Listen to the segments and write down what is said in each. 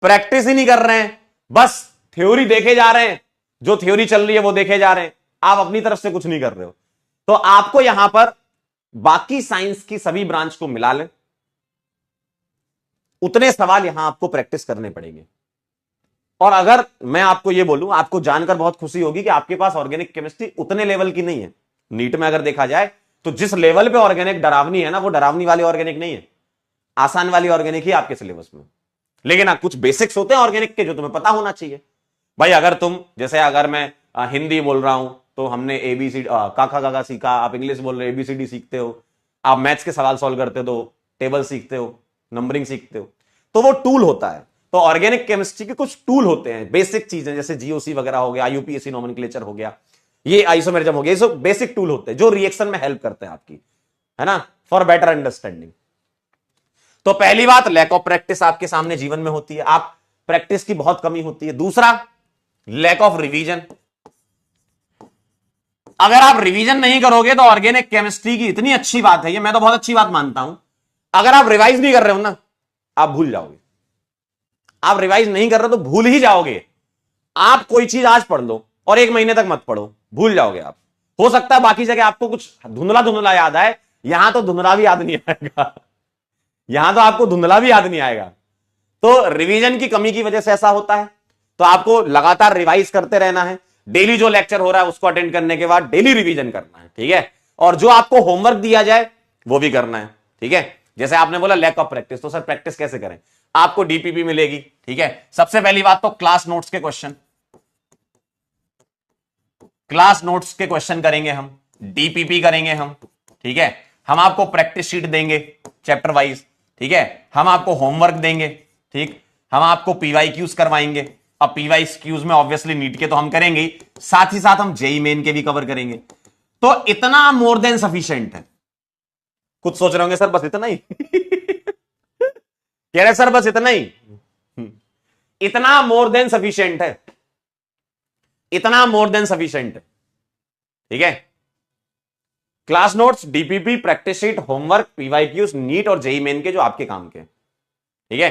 Practice ही नहीं कर रहे हैं, बस थ्योरी देखे जा रहे हैं, जो थ्योरी चल रही है वो देखे जा रहे हैं, आप अपनी तरफ से कुछ नहीं कर रहे हो। तो आपको यहां पर बाकी साइंस की सभी ब्रांच को मिला लें, उतने सवाल यहां आपको प्रैक्टिस करने पड़ेंगे। और अगर मैं आपको यह बोलूं, आपको जानकर बहुत खुशी होगी कि आपके पास ऑर्गेनिक केमिस्ट्री उतने लेवल की नहीं है। नीट में अगर देखा जाए तो जिस लेवल पे ऑर्गेनिक डरावनी है ना, वो डरावनी वाली ऑर्गेनिक नहीं है, आसान वाली ऑर्गेनिक ही आपके सिलेबस में। लेकिन कुछ बेसिक्स होते हैं ऑर्गेनिक के जो तुम्हें पता होना चाहिए भाई। अगर तुम जैसे अगर मैं हिंदी बोल रहा हूं तो हमने एबीसी काका काका सीखा, आप इंग्लिश बोल रहे हो एबीसीडी सीखते हो, आप मैथ्स के सवाल सॉल्व करते हो तो टेबल सीखते हो, नंबरिंग सीखते हो, तो वो टूल होता है। तो ऑर्गेनिक केमिस्ट्री के कुछ टूल होते हैं, बेसिक चीजें, जैसे जीओसी वगैरह हो गया, यूपीएससी नोमेनक्लेचर हो गया, ये आइसोमेरिज्म हो गया, ये सब बेसिक टूल होते हैं जो रिएक्शन में हेल्प करते हैं आपकी, है ना, फॉर बेटर अंडरस्टैंडिंग। तो पहली बात, लैक ऑफ प्रैक्टिस आपके सामने जीवन में होती है, आप प्रैक्टिस की बहुत कमी होती है। दूसरा, लैक ऑफ रिवीजन। अगर आप रिवीजन नहीं करोगे तो ऑर्गेनिक केमिस्ट्री की इतनी अच्छी बात है, ये मैं तो बहुत अच्छी बात मानता हूं, अगर आप रिवाइज नहीं कर रहे हो ना, आप भूल जाओगे। आप रिवाइज नहीं कर रहे तो भूल ही जाओगे। आप कोई चीज आज पढ़ लो और 1 महीने तक मत पढ़ो, भूल जाओगे आप। हो सकता है बाकी जगह आपको कुछ धुंधला धुंधला याद आए, यहां तो धुंधला भी याद नहीं आएगा, यहां तो आपको धुंधला भी याद नहीं आएगा। तो रिवीजन की कमी की वजह से ऐसा होता है। तो आपको लगातार रिवाइज करते रहना है। डेली जो लेक्चर हो रहा है उसको अटेंड करने के बाद डेली रिवीजन करना है, ठीक है। और जो आपको होमवर्क दिया जाए वो भी करना है, ठीक है। जैसे आपने बोला लैक ऑफ प्रैक्टिस, तो सर प्रैक्टिस कैसे करें? आपको डीपीपी मिलेगी, ठीक है। सबसे पहली बात तो क्लास नोट्स के क्वेश्चन, क्लास नोट्स के क्वेश्चन करेंगे हम, डीपीपी करेंगे हम, ठीक है। हम आपको प्रैक्टिस शीट देंगे चैप्टर वाइज, ठीक है। हम आपको होमवर्क देंगे, ठीक। हम आपको पीवाईक्यूज करवाएंगे। अब पीवाईक्यूज में ऑब्वियसली नीट के तो हम करेंगे, साथ ही साथ हम जेई मेन के भी कवर करेंगे। तो इतना मोर देन सफिशिएंट है। कुछ सोच रहे होंगे सर बस इतना ही कह रहे सर बस इतना ही, इतना मोर देन सफिशिएंट है, इतना मोर देन सफिशिएंट है, ठीक है। Class notes, DPP, practice sheet, homework, PYQs, NEET और जेई मेन के जो आपके काम के, ठीक है।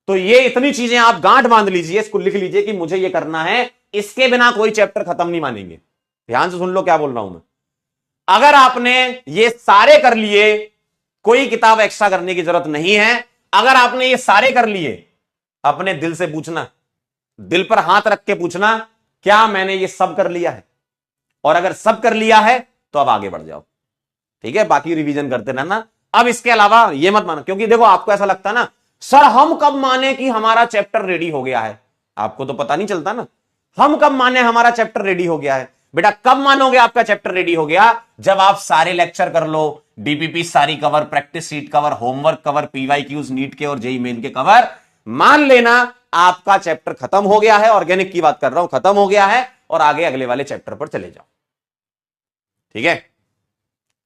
तो ये इतनी चीजें आप गांठ बांध लीजिए, इसको लिख लीजिए कि मुझे ये करना है, इसके बिना कोई चैप्टर खत्म नहीं मानेंगे। ध्यान से सुन लो क्या बोल रहा हूं मैं। अगर आपने ये सारे कर लिए, कोई किताब एक्स्ट्रा करने की जरूरत नहीं है। अगर आपने ये सारे कर लिए, अपने दिल से पूछना, दिल पर हाथ रख के पूछना, क्या मैंने ये सब कर लिया है? और अगर सब कर लिया है तो अब आगे बढ़ जाओ, ठीक है। बाकी रिवीजन करते रहना। अब इसके अलावा ये मत मानो, क्योंकि देखो आपको ऐसा लगता है ना, सर हम कब माने कि हमारा चैप्टर रेडी हो गया है? आपको तो पता नहीं चलता ना, हम कब माने हमारा चैप्टर रेडी हो गया है? बेटा कब मानोगे आपका चैप्टर रेडी हो गया? जब आप सारे लेक्चर कर लो, डीपीपी सारी cover, practice sheet cover, homework cover, PYQs NEET के और जेई मेन के कवर, मान लेना आपका चैप्टर खत्म हो गया है। ऑर्गेनिक की बात कर रहा हूं, खत्म हो गया है, और आगे अगले वाले चैप्टर पर चले जाओ, ठीक है।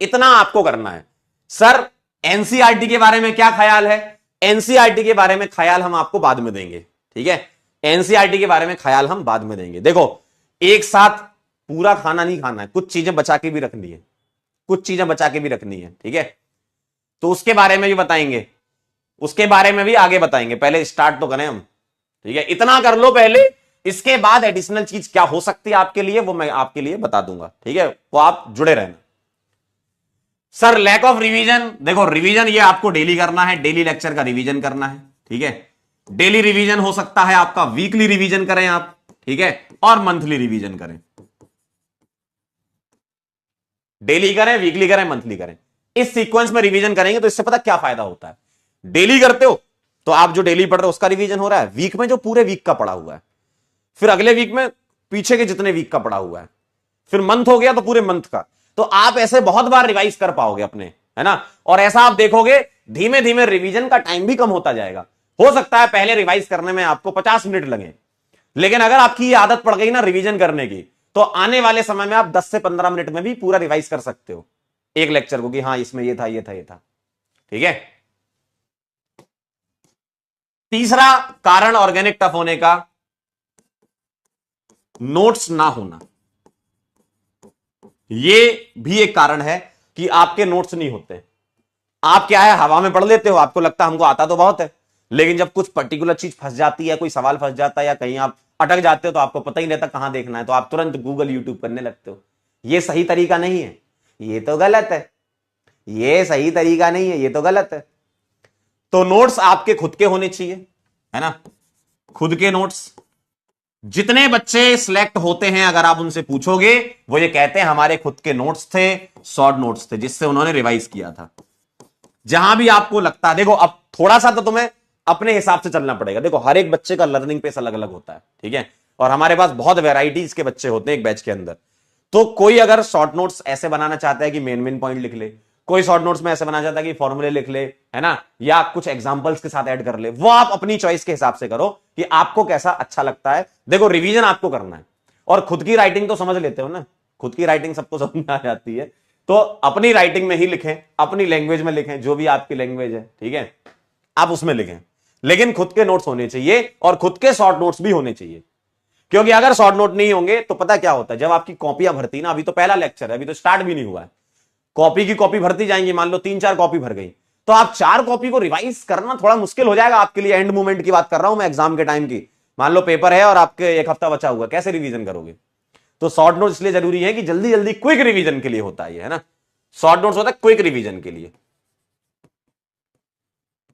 इतना आपको करना है। सर एनसीईआरटी के बारे में क्या ख्याल है? एनसीईआरटी के बारे में ख्याल हम आपको बाद में देंगे, ठीक है। एनसीईआरटी के बारे में ख्याल हम बाद में देंगे। देखो एक साथ पूरा खाना नहीं खाना है, कुछ चीजें बचा के भी रखनी है, कुछ चीजें बचा के भी रखनी है, ठीक है। तो उसके बारे में भी बताएंगे, उसके बारे में भी आगे बताएंगे। पहले स्टार्ट तो करें हम, ठीक है। इतना कर लो पहले, इसके बाद एडिशनल चीज क्या हो सकती है आपके लिए वो मैं आपके लिए बता दूंगा, ठीक है। वो आप जुड़े रहना। सर लैक ऑफ रिवीजन, देखो रिवीजन ये आपको डेली करना है, डेली लेक्चर का रिवीजन करना है, ठीक है। डेली रिवीजन हो सकता है आपका, वीकली रिवीजन करें आप, ठीक है, और मंथली रिवीजन करें। डेली करें, वीकली करें, मंथली करें, इस सीक्वेंस में रिवीजन करेंगे तो इससे पता क्या फायदा होता है। डेली करते हो तो आप जो डेली पढ़ रहे हो उसका रिवीजन हो रहा है, वीक में जो पूरे वीक का पढ़ा हुआ है, फिर अगले वीक में पीछे के जितने वीक का पढ़ा हुआ है, फिर मंथ हो गया तो पूरे मंथ का। तो आप ऐसे बहुत बार रिवाइज कर पाओगे अपने, है ना। और ऐसा आप देखोगे धीमे धीमे रिवीजन का टाइम भी कम होता जाएगा। हो सकता है पहले रिवाइज करने में आपको 50 मिनट लगे, लेकिन अगर आपकी ये आदत पड़ गई ना रिवीजन करने की, तो आने वाले समय में आप 10 से 15 मिनट में भी पूरा रिवाइज कर सकते हो एक लेक्चर को, कि हाँ इसमें ये था ये था ये था, ठीक है। तीसरा कारण ऑर्गेनिक टफ होने का, नोट्स ना होना। ये भी एक कारण है कि आपके नोट्स नहीं होते। आप क्या है, हवा में पढ़ लेते हो, आपको लगता है हमको आता तो बहुत है, लेकिन जब कुछ पर्टिकुलर चीज फंस जाती है, कोई सवाल फंस जाता है या कहीं आप अटक जाते हो तो आपको पता ही नहीं रहता कहां देखना है, तो आप तुरंत गूगल यूट्यूब करने लगते हो। ये सही तरीका नहीं है, ये तो गलत है, ये सही तरीका नहीं है, ये तो गलत है। तो नोट्स आपके खुद के होने चाहिए, है ना, खुद के नोट्स। जितने बच्चे सिलेक्ट होते हैं अगर आप उनसे पूछोगे वो ये कहते हैं हमारे खुद के नोट्स थे, शॉर्ट नोट्स थे जिससे उन्होंने रिवाइज किया था। जहां भी आपको लगता है, देखो अब थोड़ा सा तो तुम्हें अपने हिसाब से चलना पड़ेगा। देखो हर एक बच्चे का लर्निंग पेस अलग अलग होता है, ठीक है, और हमारे पास बहुत वेराइटीज के बच्चे होते हैं एक बैच के अंदर। तो कोई अगर शॉर्ट नोट्स ऐसे बनाना चाहता है कि मेन पॉइंट लिख ले, कोई शॉर्ट नोट्स में ऐसे बनाना चाहता है कि फॉर्मूले लिख ले, है ना, या कुछ एग्जांपल्स के साथ ऐड कर ले, वो आप अपनी चॉइस के हिसाब से करो कि आपको कैसा अच्छा लगता है। देखो रिवीजन आपको करना है, और खुद की राइटिंग तो समझ लेते हो ना, खुद की राइटिंग सबको समझ में आ जाती है, तो अपनी राइटिंग में ही लिखें, अपनी लैंग्वेज में लिखें, जो भी आपकी लैंग्वेज है, ठीक है, आप उसमें लिखें। लेकिन खुद के नोट्स होने चाहिए और खुद के शॉर्ट नोट्स भी होने चाहिए, क्योंकि अगर शॉर्ट नोट नहीं होंगे तो पता क्या होता है, जब आपकी कॉपियां भरती ना, अभी तो पहला लेक्चर है, अभी तो स्टार्ट भी नहीं हुआ है, कॉपी की कॉपी भरती जाएंगी, मान लो 3-4 कॉपी भर गई, तो आप 4 कॉपी को रिवाइज करना थोड़ा मुश्किल हो जाएगा आपके लिए। एंड मोमेंट की बात कर रहा हूं मैं, एग्जाम के टाइम की, मान लो पेपर है और आपके 1 हफ्ता बचा हुआ, कैसे रिवीजन करोगे? तो शॉर्ट नोट इसलिए जरूरी है कि जल्दी जल्दी क्विक रिवीजन के लिए होता है ना, शॉर्ट नोट्स होता है क्विक रिवीजन के लिए,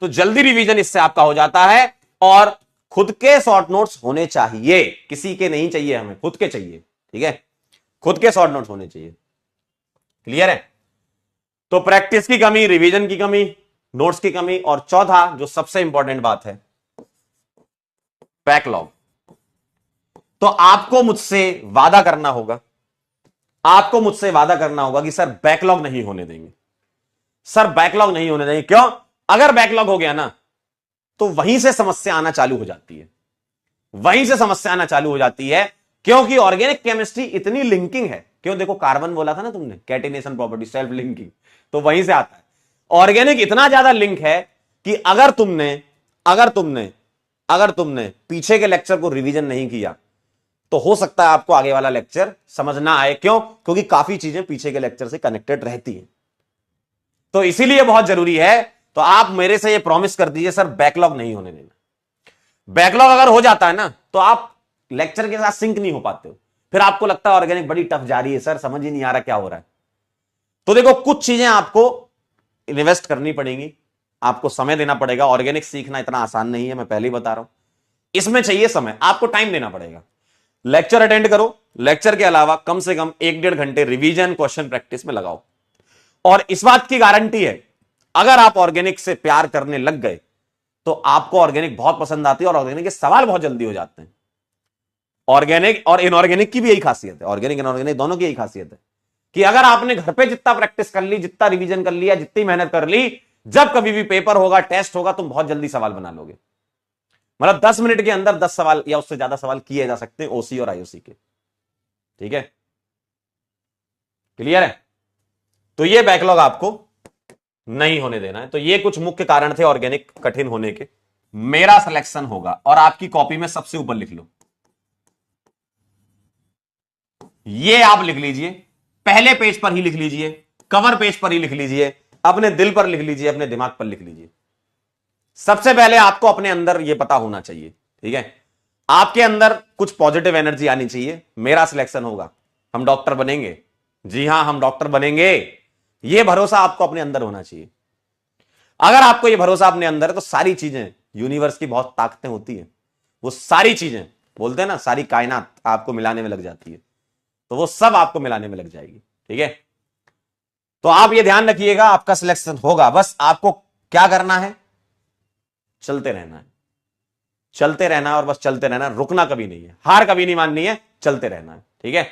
तो जल्दी रिवीजन इससे आपका हो जाता है। और खुद के शॉर्ट नोट्स होने चाहिए, किसी के नहीं चाहिए, हमें खुद के चाहिए, ठीक है, खुद के शॉर्ट नोट्स होने चाहिए। क्लियर है? तो प्रैक्टिस की कमी, रिवीजन की कमी, नोट्स की कमी, और चौथा जो सबसे इंपॉर्टेंट बात है, बैकलॉग। तो आपको मुझसे वादा करना होगा, आपको मुझसे वादा करना होगा कि सर बैकलॉग नहीं होने देंगे, सर बैकलॉग नहीं होने देंगे। क्यों? अगर बैकलॉग हो गया ना तो वहीं से समस्या आना चालू हो जाती है, वहीं से समस्या आना चालू हो जाती है, क्योंकि ऑर्गेनिक केमिस्ट्री इतनी लिंकिंग है। क्यों? देखो कार्बन बोला था ना तुमने, कैटिनेशन प्रॉपर्टी, सेल्फ लिंकिंग, तो वहीं से आता है। ऑर्गेनिक इतना ज्यादा लिंक है कि अगर तुमने पीछे के लेक्चर को रिवीजन नहीं किया तो हो सकता है आपको आगे वाला लेक्चर समझ ना आए। क्यों? क्योंकि काफी चीजें पीछे के लेक्चर से कनेक्टेड रहती हैं। तो इसीलिए बहुत जरूरी है, तो आप मेरे से ये प्रॉमिस कर दीजिए सर बैकलॉग नहीं होने देना। बैकलॉग अगर हो जाता है ना तो आप लेक्चर के साथ सिंक नहीं हो पाते हो, फिर आपको लगता है ऑर्गेनिक बड़ी टफ जा रही है, सर समझ ही नहीं आ रहा क्या हो रहा है। तो देखो कुछ चीजें आपको इन्वेस्ट करनी पड़ेंगी, आपको समय देना पड़ेगा। ऑर्गेनिक सीखना इतना आसान नहीं है, मैं पहले ही बता रहा हूं, इसमें चाहिए समय, आपको टाइम देना पड़ेगा। लेक्चर अटेंड करो, लेक्चर के अलावा कम से कम 1-1.5 घंटे रिवीजन, क्वेश्चन प्रैक्टिस में लगाओ। और इस बात की गारंटी है, अगर आप ऑर्गेनिक से प्यार करने लग गए तो आपको ऑर्गेनिक बहुत पसंद आती है और ऑर्गेनिक के सवाल बहुत जल्दी हो जाते हैं। ऑर्गेनिक और इनऑर्गेनिक की भी यही खासियत है, ऑर्गेनिक इनऑर्गेनिक दोनों की यही खासियत है कि अगर आपने घर पे जितना प्रैक्टिस कर ली, जितना रिवीजन कर लिया, जितनी मेहनत कर ली, जब कभी भी पेपर होगा, टेस्ट होगा, तुम बहुत जल्दी सवाल बना लोगे। मतलब 10 मिनट के अंदर 10 सवाल या उससे ज्यादा सवाल किए जा सकते हैं ओसी और आईओसी के, ठीक है, क्लियर है? तो ये बैकलॉग आपको नहीं होने देना है। तो ये कुछ मुख्य कारण थे ऑर्गेनिक कठिन होने के। मेरा सिलेक्शन होगा, और आपकी कॉपी में सबसे ऊपर लिख लो, ये आप लिख लीजिए, पहले पेज पर ही लिख लीजिए, कवर पेज पर ही लिख लीजिए, अपने दिल पर लिख लीजिए, अपने दिमाग पर लिख लीजिए। सबसे पहले आपको अपने अंदर यह पता होना चाहिए, ठीक है, आपके अंदर कुछ पॉजिटिव एनर्जी आनी चाहिए। मेरा सिलेक्शन होगा, हम डॉक्टर बनेंगे, जी हां हम डॉक्टर बनेंगे, यह भरोसा आपको अपने अंदर होना चाहिए। अगर आपको यह भरोसा अपने अंदर है तो सारी चीजें, यूनिवर्स की बहुत ताकतें होती है, वो सारी चीजें, बोलते हैं ना सारी कायनात आपको मिलाने में लग जाती है, तो वो सब आपको मिलाने में लग जाएगी, ठीक है। तो आप ये ध्यान रखिएगा, आपका सिलेक्शन होगा। बस आपको क्या करना है? चलते रहना है, चलते रहना है, और बस चलते रहना है, रुकना कभी नहीं है, हार कभी नहीं माननी है, चलते रहना है, ठीक है।